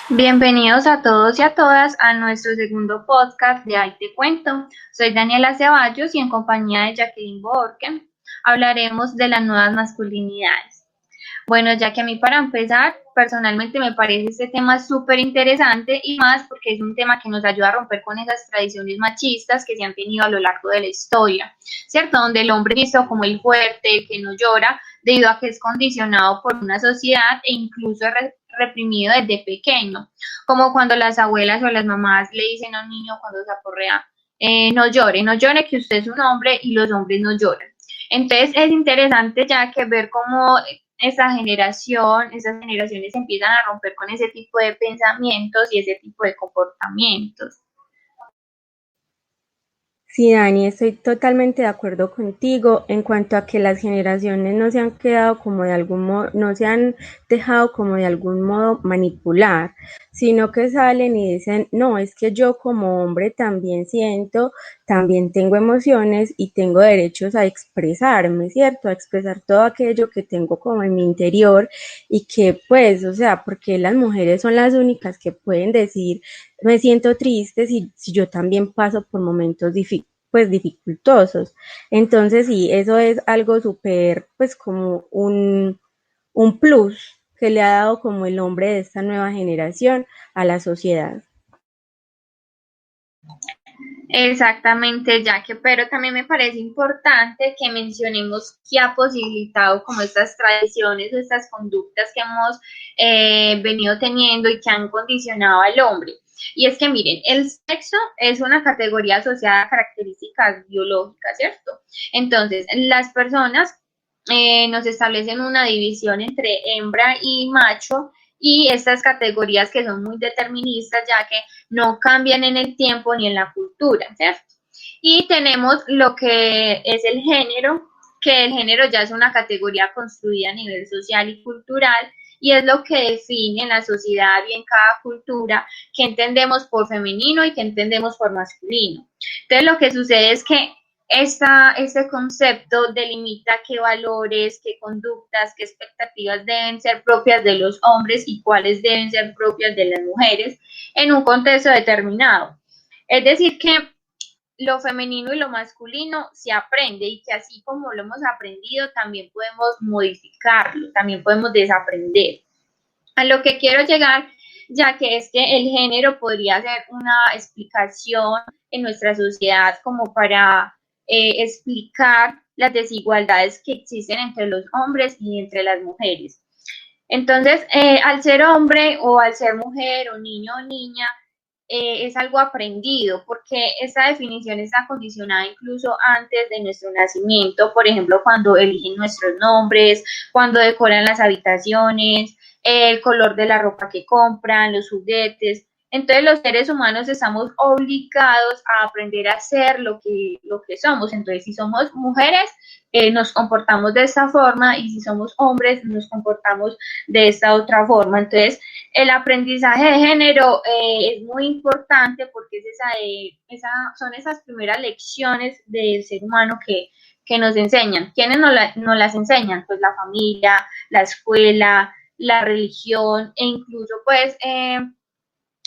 Bienvenidos a todos y a todas a nuestro segundo podcast de Ahí te cuento. Soy Daniela Ceballos y en compañía de Jacqueline Borgen hablaremos de las nuevas masculinidades. Bueno, ya que a mí para empezar, personalmente me parece este tema súper interesante y más porque es un tema que nos ayuda a romper con esas tradiciones machistas que se han tenido a lo largo de la historia, ¿cierto? Donde el hombre es visto como el fuerte, el que no llora, debido a que es condicionado por una sociedad e incluso reprimido desde pequeño, como cuando las abuelas o las mamás le dicen a un niño cuando se aporrea, no llore, no llore que usted es un hombre y los hombres no lloran. Entonces es interesante ya que ver cómo esas generaciones empiezan a romper con ese tipo de pensamientos y ese tipo de comportamientos. Sí, Dani, estoy totalmente de acuerdo contigo en cuanto a que las generaciones no se han quedado como de algún modo, no se han dejado como de algún modo manipular, sino que salen y dicen, no, es que yo como hombre también siento, también tengo emociones y tengo derechos a expresarme, ¿cierto? A expresar todo aquello que tengo como en mi interior y que pues, o sea, porque las mujeres son las únicas que pueden decir me siento triste si yo también paso por momentos pues dificultosos. Entonces sí, eso es algo súper, pues como un plus que le ha dado como el hombre de esta nueva generación a la sociedad. Exactamente, ya que, pero también me parece importante que mencionemos qué ha posibilitado como estas tradiciones o estas conductas que hemos venido teniendo y que han condicionado al hombre. Y es que miren, el sexo es una categoría asociada a características biológicas, ¿cierto? Entonces, las personas nos establecen una división entre hembra y macho y estas categorías que son muy deterministas, ya que no cambian en el tiempo ni en la cultura, ¿cierto? Y tenemos lo que es el género, que el género ya es una categoría construida a nivel social y cultural y es lo que define en la sociedad y en cada cultura qué entendemos por femenino y qué entendemos por masculino. Entonces lo que sucede es que este concepto delimita qué valores, qué conductas, qué expectativas deben ser propias de los hombres y cuáles deben ser propias de las mujeres en un contexto determinado. Es decir, que lo femenino y lo masculino se aprende y que así como lo hemos aprendido, también podemos modificarlo, también podemos desaprender. A lo que quiero llegar, ya que es que el género podría ser una explicación en nuestra sociedad como para explicar las desigualdades que existen entre los hombres y entre las mujeres. Entonces, al ser hombre o al ser mujer o niño o niña, es algo aprendido, porque esta definición está condicionada incluso antes de nuestro nacimiento, por ejemplo, cuando eligen nuestros nombres, cuando decoran las habitaciones, el color de la ropa que compran, los juguetes. Entonces los seres humanos estamos obligados a aprender a ser lo que somos. Entonces, si somos mujeres, nos comportamos de esta forma y si somos hombres, nos comportamos de esta otra forma. Entonces, el aprendizaje de género es muy importante porque son esas primeras lecciones del ser humano que nos enseñan. ¿Quiénes nos las enseñan? Pues la familia, la escuela, la religión e incluso pues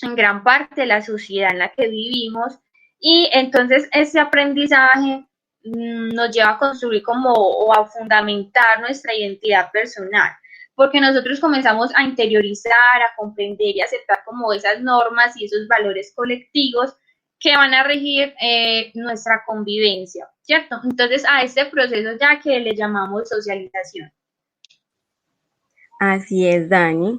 en gran parte la sociedad en la que vivimos. Y entonces ese aprendizaje nos lleva a construir como o a fundamentar nuestra identidad personal, porque nosotros comenzamos a interiorizar, a comprender y aceptar como esas normas y esos valores colectivos que van a regir nuestra convivencia, ¿cierto? Entonces a este proceso ya que le llamamos socialización. Así es, Dani.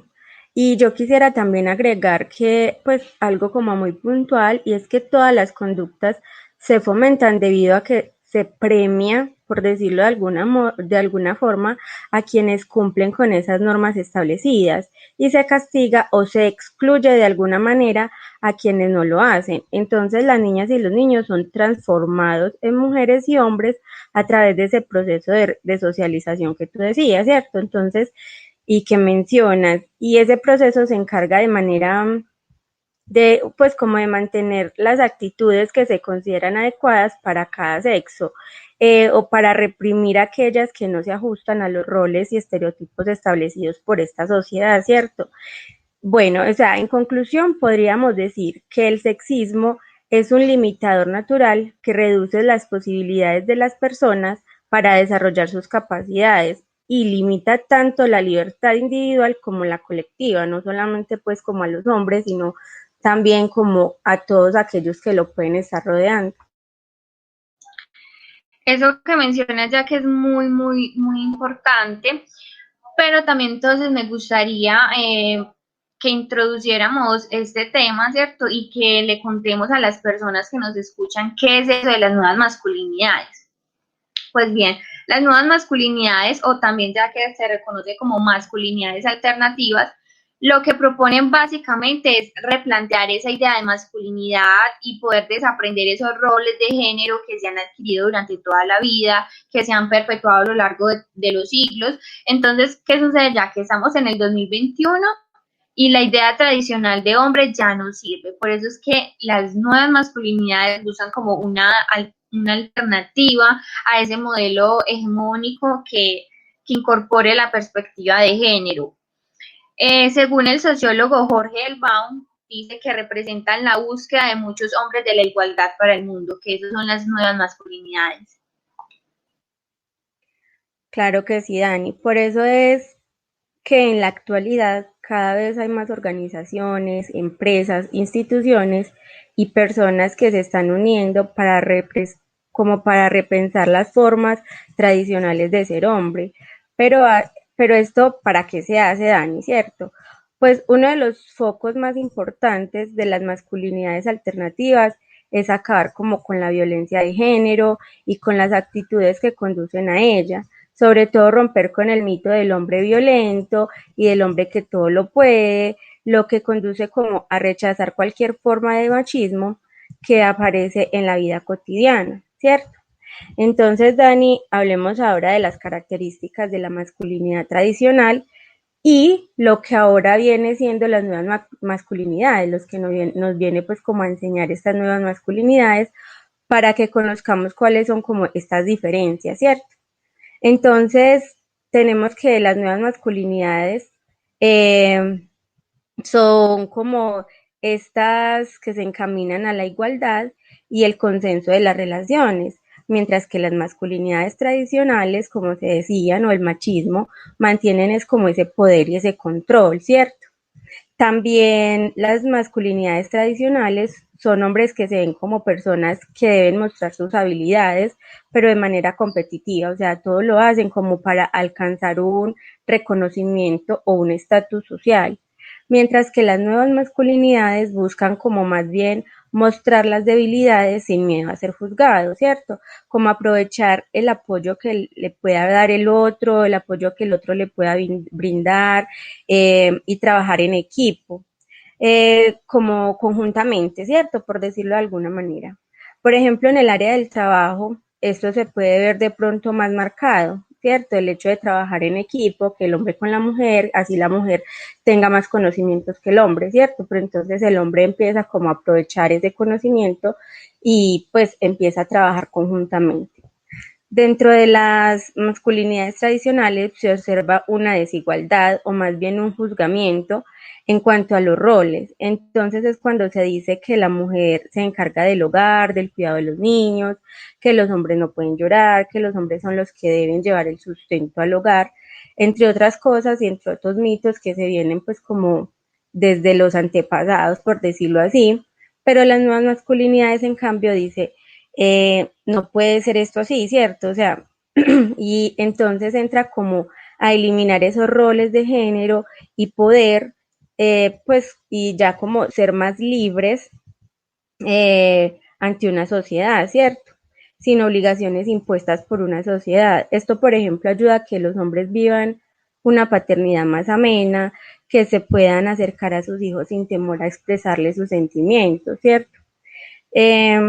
Y yo quisiera también agregar que, pues, algo como muy puntual, y es que todas las conductas se fomentan debido a que se premia, por decirlo de alguna forma, a quienes cumplen con esas normas establecidas y se castiga o se excluye de alguna manera a quienes no lo hacen. Entonces, las niñas y los niños son transformados en mujeres y hombres a través de ese proceso de socialización que tú decías, ¿cierto? Entonces, y que mencionas, y ese proceso se encarga de manera de, pues como de mantener las actitudes que se consideran adecuadas para cada sexo, o para reprimir aquellas que no se ajustan a los roles y estereotipos establecidos por esta sociedad, ¿cierto? Bueno, o sea, en conclusión, podríamos decir que el sexismo es un limitador natural que reduce las posibilidades de las personas para desarrollar sus capacidades y limita tanto la libertad individual como la colectiva, no solamente pues como a los hombres, sino también como a todos aquellos que lo pueden estar rodeando. Eso que mencionas ya que es muy, muy, muy importante, pero también entonces me gustaría que introduciéramos este tema, ¿cierto? Y que le contemos a las personas que nos escuchan qué es eso de las nuevas masculinidades. Pues bien, las nuevas masculinidades, o también ya que se reconoce como masculinidades alternativas, lo que proponen básicamente es replantear esa idea de masculinidad y poder desaprender esos roles de género que se han adquirido durante toda la vida, que se han perpetuado a lo largo de los siglos. Entonces, ¿qué sucede ya que estamos en el 2021? Y la idea tradicional de hombre ya no sirve. Por eso es que las nuevas masculinidades buscan como una alternativa a ese modelo hegemónico que incorpore la perspectiva de género. Según el sociólogo Jorge Elbaum, dice que representan la búsqueda de muchos hombres de la igualdad para el mundo, que esas son las nuevas masculinidades. Claro que sí, Dani. Por eso es que en la actualidad cada vez hay más organizaciones, empresas, instituciones y personas que se están uniendo para como para repensar las formas tradicionales de ser hombre. Pero, pero esto, ¿para qué se hace, Dani? ¿Cierto? Pues uno de los focos más importantes de las masculinidades alternativas es acabar como con la violencia de género y con las actitudes que conducen a ella, sobre todo romper con el mito del hombre violento y del hombre que todo lo puede, lo que conduce como a rechazar cualquier forma de machismo que aparece en la vida cotidiana, ¿cierto? Entonces, Dani, hablemos ahora de las características de la masculinidad tradicional y lo que ahora viene siendo las nuevas masculinidades, los que nos viene pues como a enseñar estas nuevas masculinidades para que conozcamos cuáles son como estas diferencias, ¿cierto? Entonces, tenemos que las nuevas masculinidades eh, son como estas que se encaminan a la igualdad y el consenso de las relaciones, mientras que las masculinidades tradicionales, como se decían, o el machismo, mantienen es como ese poder y ese control, ¿cierto? También las masculinidades tradicionales son hombres que se ven como personas que deben mostrar sus habilidades, pero de manera competitiva, o sea, todo lo hacen como para alcanzar un reconocimiento o un estatus social, mientras que las nuevas masculinidades buscan como más bien mostrar las debilidades sin miedo a ser juzgados, ¿cierto? Como aprovechar el apoyo que le pueda dar el otro, el apoyo que el otro le pueda brindar, y trabajar en equipo, como conjuntamente, ¿cierto? Por decirlo de alguna manera. Por ejemplo, en el área del trabajo, esto se puede ver de pronto más marcado, ¿cierto? El hecho de trabajar en equipo, que el hombre con la mujer, así la mujer tenga más conocimientos que el hombre, ¿cierto? Pero entonces el hombre empieza como a aprovechar ese conocimiento y pues empieza a trabajar conjuntamente. Dentro de las masculinidades tradicionales se observa una desigualdad o más bien un juzgamiento en cuanto a los roles. Entonces es cuando se dice que la mujer se encarga del hogar, del cuidado de los niños, que los hombres no pueden llorar, que los hombres son los que deben llevar el sustento al hogar, entre otras cosas y entre otros mitos que se vienen pues como desde los antepasados, por decirlo así. Pero las nuevas masculinidades, en cambio, dice no puede ser esto así, ¿cierto? O sea, y entonces entra como a eliminar esos roles de género y poder, pues, y ya como ser más libres ante una sociedad, ¿cierto? Sin obligaciones impuestas por una sociedad. Esto, por ejemplo, ayuda a que los hombres vivan una paternidad más amena, que se puedan acercar a sus hijos sin temor a expresarles sus sentimientos, ¿cierto? Eh,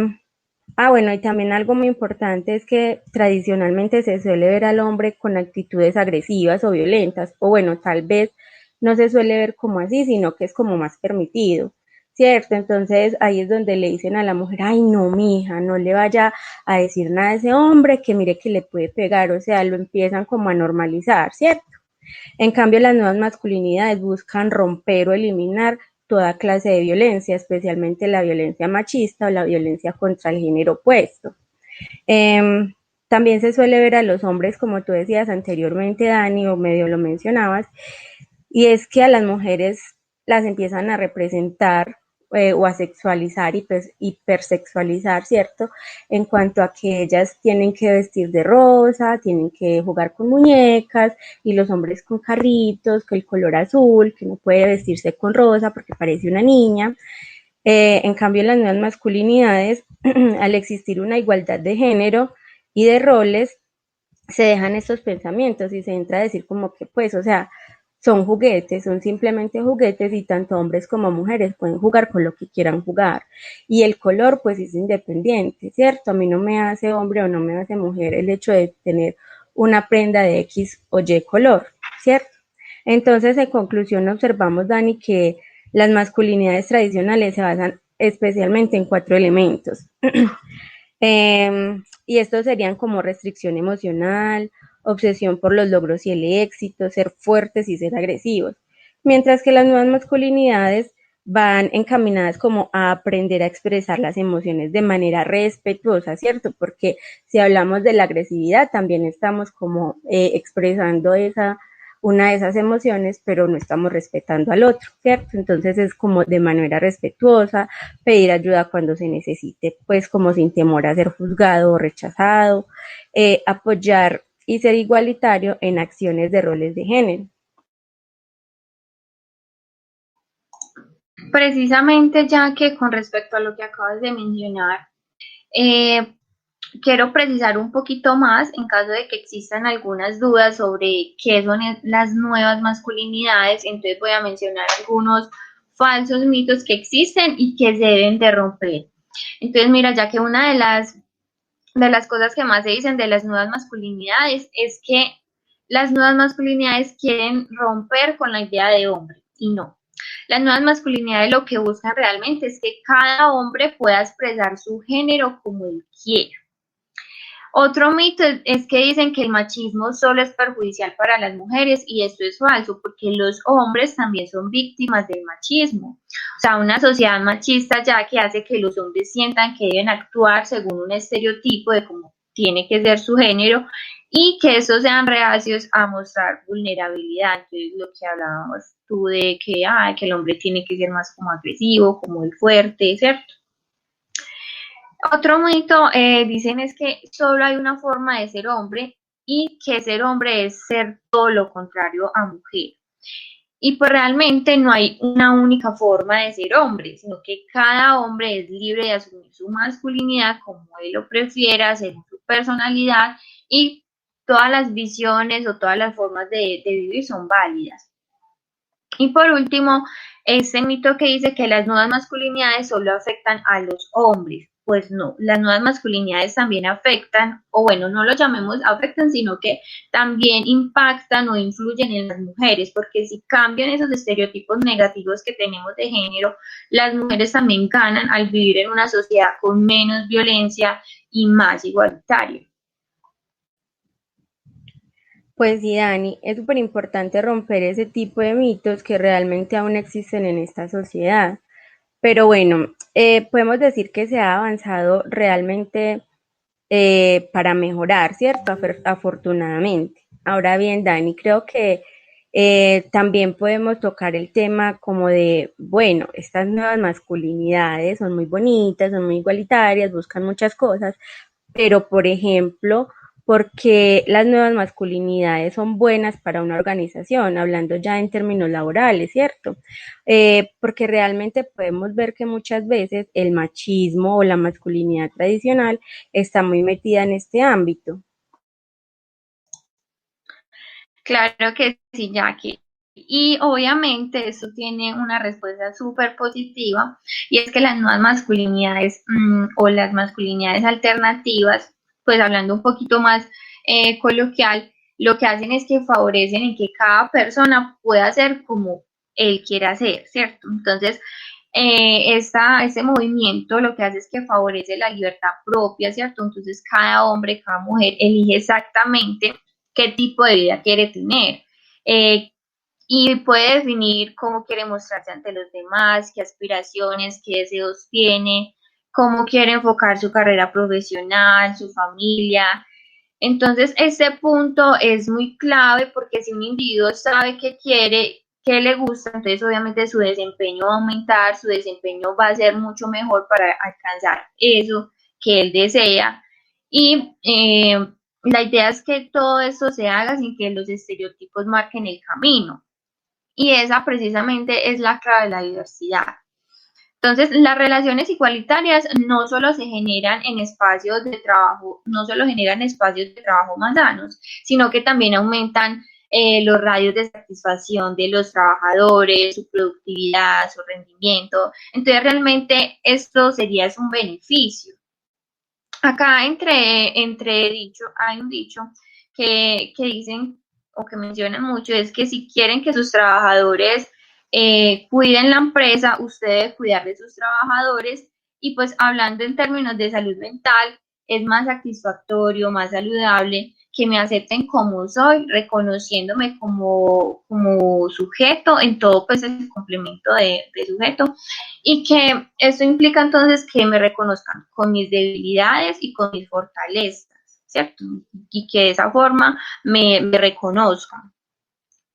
bueno, y también algo muy importante es que tradicionalmente se suele ver al hombre con actitudes agresivas o violentas, o bueno, tal vez no se suele ver como así, sino que es como más permitido, ¿cierto? Entonces ahí es donde le dicen a la mujer, ay, no, mija, no le vaya a decir nada a ese hombre, que mire que le puede pegar, o sea, lo empiezan como a normalizar, ¿cierto? En cambio, las nuevas masculinidades buscan romper o eliminar toda clase de violencia, especialmente la violencia machista o la violencia contra el género opuesto. Eh, También se suele ver a los hombres, como tú decías anteriormente, Dani, o medio lo mencionabas, y es que a las mujeres las empiezan a representar o a sexualizar y pues, hipersexualizar, ¿cierto? En cuanto a que ellas tienen que vestir de rosa, tienen que jugar con muñecas y los hombres con carritos, que el color azul, que no puede vestirse con rosa porque parece una niña. En cambio, en las nuevas masculinidades, al existir una igualdad de género y de roles, se dejan estos pensamientos y se entra a decir como que, pues, o sea, son juguetes, son simplemente juguetes y tanto hombres como mujeres pueden jugar con lo que quieran jugar. Y el color, pues, es independiente, ¿cierto? A mí no me hace hombre o no me hace mujer el hecho de tener una prenda de X o Y color, ¿cierto? Entonces, en conclusión, observamos, Dani, que las masculinidades tradicionales se basan especialmente en cuatro elementos. Y estos serían como restricción emocional, obsesión por los logros y el éxito, ser fuertes y ser agresivos. Mientras que las nuevas masculinidades van encaminadas como a aprender a expresar las emociones de manera respetuosa, ¿cierto? Porque si hablamos de la agresividad, también estamos como expresando una de esas emociones, pero no estamos respetando al otro, ¿cierto? Entonces es como de manera respetuosa, pedir ayuda cuando se necesite, pues como sin temor a ser juzgado o rechazado, apoyar y ser igualitario en acciones de roles de género. Precisamente ya que con respecto a lo que acabas de mencionar, eh, quiero precisar un poquito más en caso de que existan algunas dudas sobre qué son las nuevas masculinidades. Entonces voy a mencionar algunos falsos mitos que existen y que se deben de romper. Entonces mira, ya que una de las cosas que más se dicen de las nuevas masculinidades es que las nuevas masculinidades quieren romper con la idea de hombre y no. Las nuevas masculinidades lo que buscan realmente es que cada hombre pueda expresar su género como él quiera. Otro mito es que dicen que el machismo solo es perjudicial para las mujeres y esto es falso porque los hombres también son víctimas del machismo. O sea, una sociedad machista ya que hace que los hombres sientan que deben actuar según un estereotipo de cómo tiene que ser su género y que estos sean reacios a mostrar vulnerabilidad. Entonces, lo que hablábamos tú de que el hombre tiene que ser más como agresivo, como el fuerte, ¿cierto? Otro mito, dicen es que solo hay una forma de ser hombre y que ser hombre es ser todo lo contrario a mujer. Y pues realmente no hay una única forma de ser hombre, sino que cada hombre es libre de asumir su masculinidad como él lo prefiera, según su personalidad y todas las visiones o todas las formas de vivir son válidas. Y por último, este mito que dice que las nuevas masculinidades solo afectan a los hombres. Pues no, las nuevas masculinidades también afectan, o bueno, no lo llamemos afectan, sino que también impactan o influyen en las mujeres, porque si cambian esos estereotipos negativos que tenemos de género, las mujeres también ganan al vivir en una sociedad con menos violencia y más igualitaria. Pues sí, Dani, es súper importante romper ese tipo de mitos que realmente aún existen en esta sociedad. Pero bueno, podemos decir que se ha avanzado realmente para mejorar, ¿cierto? Afortunadamente. Ahora bien, Dani, creo que también podemos tocar el tema como de, bueno, estas nuevas masculinidades son muy bonitas, son muy igualitarias, buscan muchas cosas, pero por ejemplo, porque las nuevas masculinidades son buenas para una organización, hablando ya en términos laborales, ¿cierto? Porque realmente podemos ver que muchas veces el machismo o la masculinidad tradicional está muy metida en este ámbito. Claro que sí, Jackie. Y obviamente eso tiene una respuesta súper positiva y es que las nuevas masculinidades o las masculinidades alternativas, pues hablando un poquito más coloquial, lo que hacen es que favorecen en que cada persona pueda ser como él quiera ser, ¿cierto? Entonces, este movimiento lo que hace es que favorece la libertad propia, ¿cierto? Entonces, cada hombre, cada mujer elige exactamente qué tipo de vida quiere tener. eh, y puede definir cómo quiere mostrarse ante los demás, qué aspiraciones, qué deseos tiene, cómo quiere enfocar su carrera profesional, su familia. Entonces, este punto es muy clave porque si un individuo sabe qué quiere, qué le gusta, entonces obviamente su desempeño va a aumentar, su desempeño va a ser mucho mejor para alcanzar eso que él desea. Y la idea es que todo esto se haga sin que los estereotipos marquen el camino. Y esa precisamente es la clave de la diversidad. Entonces, las relaciones igualitarias no solo se generan en espacios de trabajo, no solo generan espacios de trabajo más sanos, sino que también aumentan los radios de satisfacción de los trabajadores, su productividad, su rendimiento. Entonces, realmente esto sería un beneficio. Acá entre dicho, hay un dicho que dicen o que mencionan mucho, es que si quieren que sus trabajadores cuiden la empresa, usted debe cuidar de sus trabajadores y pues hablando en términos de salud mental, es más satisfactorio, más saludable que me acepten como soy, reconociéndome como sujeto en todo pues el complemento de sujeto y que esto implica entonces que me reconozcan con mis debilidades y con mis fortalezas, ¿cierto? Y que de esa forma me reconozcan,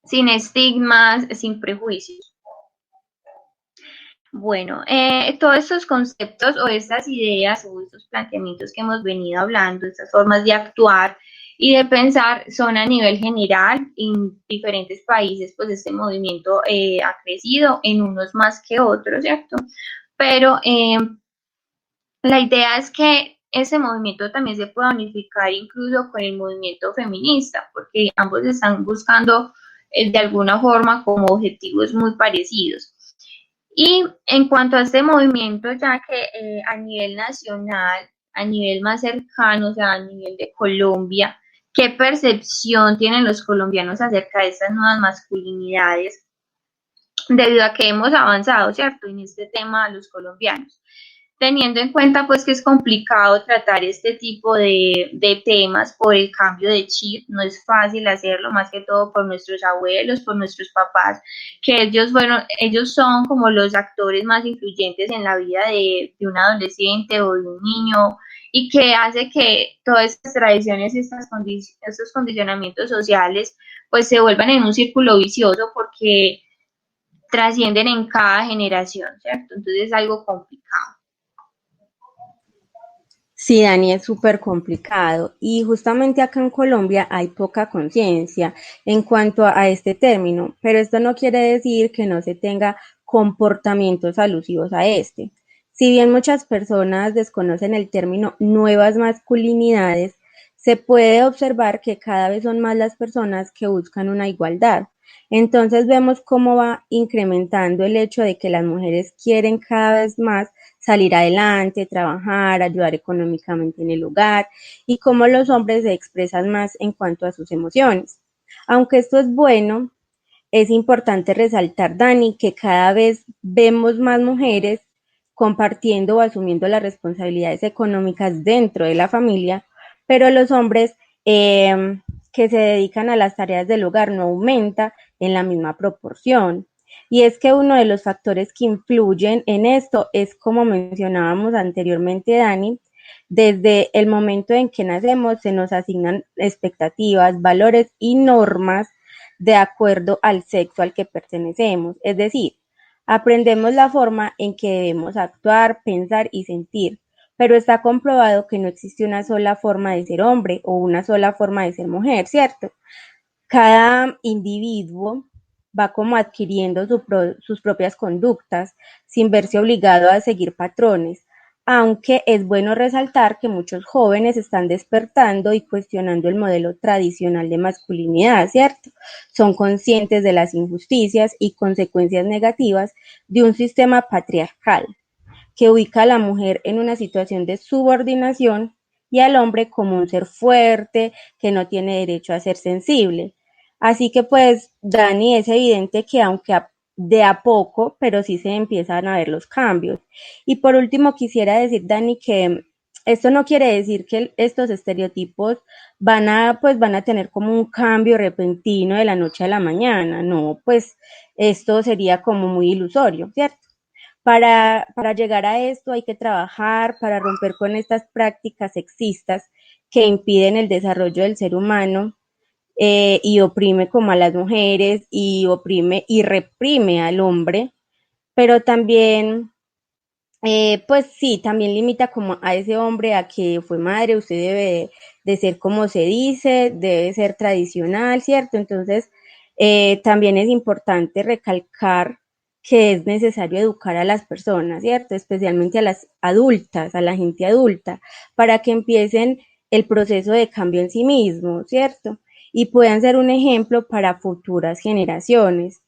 sin estigmas, sin prejuicios. Bueno, todos estos conceptos o estas ideas o estos planteamientos que hemos venido hablando, estas formas de actuar y de pensar son a nivel general. En diferentes países, pues este movimiento ha crecido, en unos más que otros, ¿cierto? Pero la idea es que ese movimiento también se pueda unificar incluso con el movimiento feminista, porque ambos están buscando de alguna forma como objetivos muy parecidos. Y en cuanto a este movimiento, ya que a nivel nacional, a nivel más cercano, o sea, a nivel de Colombia, ¿qué percepción tienen los colombianos acerca de estas nuevas masculinidades? Debido a que hemos avanzado, ¿cierto?, en este tema los colombianos. Teniendo en cuenta pues que es complicado tratar este tipo de temas por el cambio de chip, no es fácil hacerlo, más que todo por nuestros abuelos, por nuestros papás, que ellos son como los actores más influyentes en la vida de un adolescente o de un niño y que hace que todas estas tradiciones, estos condicionamientos sociales pues se vuelvan en un círculo vicioso porque trascienden en cada generación, ¿cierto? Entonces es algo complicado. Sí, Dani, es súper complicado y justamente acá en Colombia hay poca conciencia en cuanto a este término, pero esto no quiere decir que no se tenga comportamientos alusivos a este. Si bien muchas personas desconocen el término nuevas masculinidades, se puede observar que cada vez son más las personas que buscan una igualdad. Entonces vemos cómo va incrementando el hecho de que las mujeres quieren cada vez más salir adelante, trabajar, ayudar económicamente en el hogar y cómo los hombres se expresan más en cuanto a sus emociones. Aunque esto es bueno, es importante resaltar, Dani, que cada vez vemos más mujeres compartiendo o asumiendo las responsabilidades económicas dentro de la familia, pero los hombres que se dedican a las tareas del hogar no aumenta en la misma proporción. Y es que uno de los factores que influyen en esto es, como mencionábamos anteriormente, Dani, desde el momento en que nacemos se nos asignan expectativas, valores y normas de acuerdo al sexo al que pertenecemos. Es decir, aprendemos la forma en que debemos actuar, pensar y sentir, pero está comprobado que no existe una sola forma de ser hombre o una sola forma de ser mujer, ¿cierto? Cada individuo va como adquiriendo sus propias conductas sin verse obligado a seguir patrones, aunque es bueno resaltar que muchos jóvenes están despertando y cuestionando el modelo tradicional de masculinidad, ¿cierto? Son conscientes de las injusticias y consecuencias negativas de un sistema patriarcal que ubica a la mujer en una situación de subordinación y al hombre como un ser fuerte que no tiene derecho a ser sensible. Así que pues, Dani, es evidente que aunque de a poco, pero sí se empiezan a ver los cambios. Y por último, quisiera decir, Dani, que esto no quiere decir que estos estereotipos van a tener como un cambio repentino de la noche a la mañana, no, pues esto sería como muy ilusorio, ¿cierto? Para llegar a esto hay que trabajar para romper con estas prácticas sexistas que impiden el desarrollo del ser humano, y oprime como a las mujeres y oprime y reprime al hombre, pero también, pues sí, también limita como a ese hombre a que fue madre, usted debe de ser como se dice, debe ser tradicional, ¿cierto? Entonces, también es importante recalcar que es necesario educar a las personas, ¿cierto? Especialmente a las adultas, a la gente adulta, para que empiecen el proceso de cambio en sí mismos, ¿cierto? Y puedan ser un ejemplo para futuras generaciones.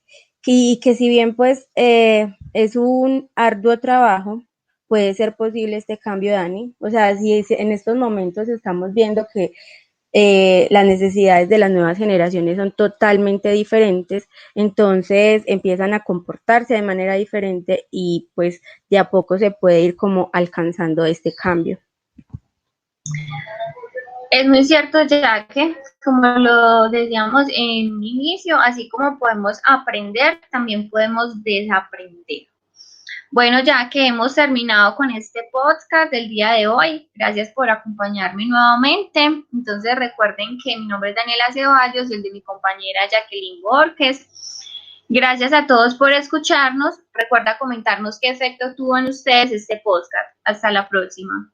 Y que si bien pues es un arduo trabajo, puede ser posible este cambio, Dani. O sea, si en estos momentos estamos viendo que las necesidades de las nuevas generaciones son totalmente diferentes, entonces empiezan a comportarse de manera diferente y pues de a poco se puede ir como alcanzando este cambio. Es muy cierto, ya que, como lo decíamos en un inicio, así como podemos aprender, también podemos desaprender. Bueno, ya que hemos terminado con este podcast del día de hoy, gracias por acompañarme nuevamente. Entonces recuerden que mi nombre es Daniela Ceballos y el de mi compañera Jacqueline Borges. Gracias a todos por escucharnos. Recuerda comentarnos qué efecto tuvo en ustedes este podcast. Hasta la próxima.